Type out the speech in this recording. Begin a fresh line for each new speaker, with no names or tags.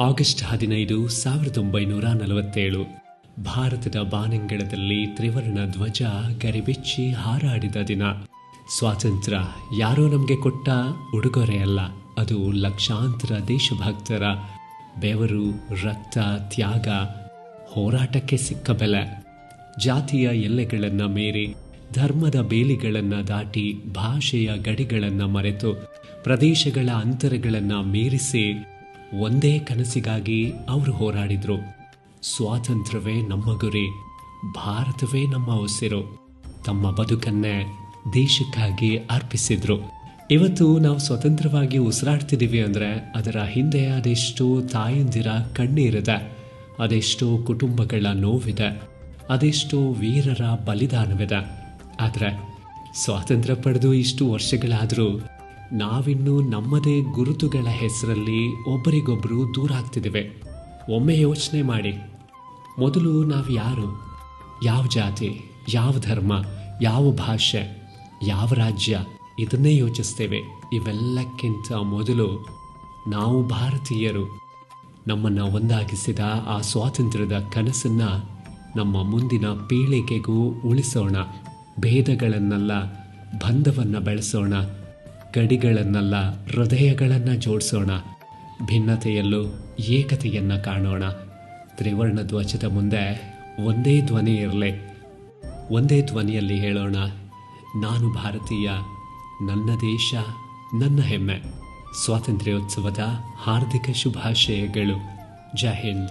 August 15, 1947 ಭಾರತದ ಬಾನಂಗಳದಲ್ಲಿ ತ್ರಿವರ್ಣ ಧ್ವಜ ಗರಿಬಿಚ್ಚಿ ಹಾರಾಡಿದ ದಿನ. ಸ್ವಾತಂತ್ರ್ಯ ಯಾರೋ ನಮಗೆ ಕೊಟ್ಟ ಉಡುಗೊರೆ ಅಲ್ಲ, ಅದು ಲಕ್ಷಾಂತರ ದೇಶಭಕ್ತರ ಬೆವರು, ರಕ್ತ, ತ್ಯಾಗ, ಹೋರಾಟಕ್ಕೆ ಸಿಕ್ಕ ಬೆಲೆ. ಜಾತಿಯ ಎಲ್ಲೆಗಳನ್ನು ಮೀರಿ, ಧರ್ಮದ ಬೇಲಿಗಳನ್ನು ದಾಟಿ, ಭಾಷೆಯ ಗಡಿಗಳನ್ನು ಮರೆತು, ಪ್ರದೇಶಗಳ ಅಂತರಗಳನ್ನು ಮೀರಿಸಿ ಒಂದೇ ಕನಸಿಗಾಗಿ ಅವರು ಹೋರಾಡಿದ್ರು. ಸ್ವಾತಂತ್ರ್ಯವೇ ನಮ್ಮ ಗುರಿ, ಭಾರತವೇ ನಮ್ಮ ಉಸಿರು. ತಮ್ಮ ಬದುಕನ್ನೇ ದೇಶಕ್ಕಾಗಿ ಅರ್ಪಿಸಿದ್ರು. ಇವತ್ತು ನಾವು ಸ್ವತಂತ್ರವಾಗಿ ಉಸಿರಾಡ್ತಿದ್ದೀವಿ ಅಂದರೆ ಅದರ ಹಿಂದೆ ಅದೆಷ್ಟೋ ತಾಯಂದಿರ ಕಣ್ಣೀರಿದೆ, ಅದೆಷ್ಟೋ ಕುಟುಂಬಗಳ ನೋವಿದೆ, ಅದೆಷ್ಟೋ ವೀರರ ಬಲಿದಾನವಿದೆ. ಆದರೆ ಸ್ವಾತಂತ್ರ್ಯ ಪಡೆದು ಇಷ್ಟು ವರ್ಷಗಳಾದರೂ ನಾವಿನ್ನೂ ನಮ್ಮದೇ ಗುರುತುಗಳ ಹೆಸರಲ್ಲಿ ಒಬ್ಬರಿಗೊಬ್ಬರು ದೂರ ಆಗ್ತಿದ್ದೇವೆ. ಒಮ್ಮೆ ಯೋಚನೆ ಮಾಡಿ, ಮೊದಲು ನಾವು ಯಾರು, ಯಾವ ಜಾತಿ, ಯಾವ ಧರ್ಮ, ಯಾವ ಭಾಷೆ, ಯಾವ ರಾಜ್ಯ, ಇದನ್ನೇ ಯೋಚಿಸ್ತೇವೆ. ಇವೆಲ್ಲಕ್ಕಿಂತ ಮೊದಲು ನಾವು ಭಾರತೀಯರು. ನಮ್ಮನ್ನು ಒಂದಾಗಿಸಿದ ಆ ಸ್ವಾತಂತ್ರ್ಯದ ಕನಸನ್ನು ನಮ್ಮ ಮುಂದಿನ ಪೀಳಿಗೆಗೂ ಉಳಿಸೋಣ. ಭೇದಗಳನ್ನೆಲ್ಲ ಬಂಧವನ್ನು ಬೆಳೆಸೋಣ, ಗಡಿಗಳನ್ನೆಲ್ಲ ಹೃದಯಗಳನ್ನು ಜೋಡಿಸೋಣ. ಭಿನ್ನತೆಯಲ್ಲೂ ಏಕತೆಯನ್ನು ಕಾಣೋಣ. ತ್ರಿವರ್ಣ ಧ್ವಜದ ಮುಂದೆ ಒಂದೇ ಧ್ವನಿ ಇರಲಿ. ಒಂದೇ ಧ್ವನಿಯಲ್ಲಿ ಹೇಳೋಣ, ನಾನು ಭಾರತೀಯ, ನನ್ನ ದೇಶ ನನ್ನ ಹೆಮ್ಮೆ. ಸ್ವಾತಂತ್ರ್ಯೋತ್ಸವದ ಹಾರ್ದಿಕ ಶುಭಾಶಯಗಳು. ಜೈ ಹಿಂದ್.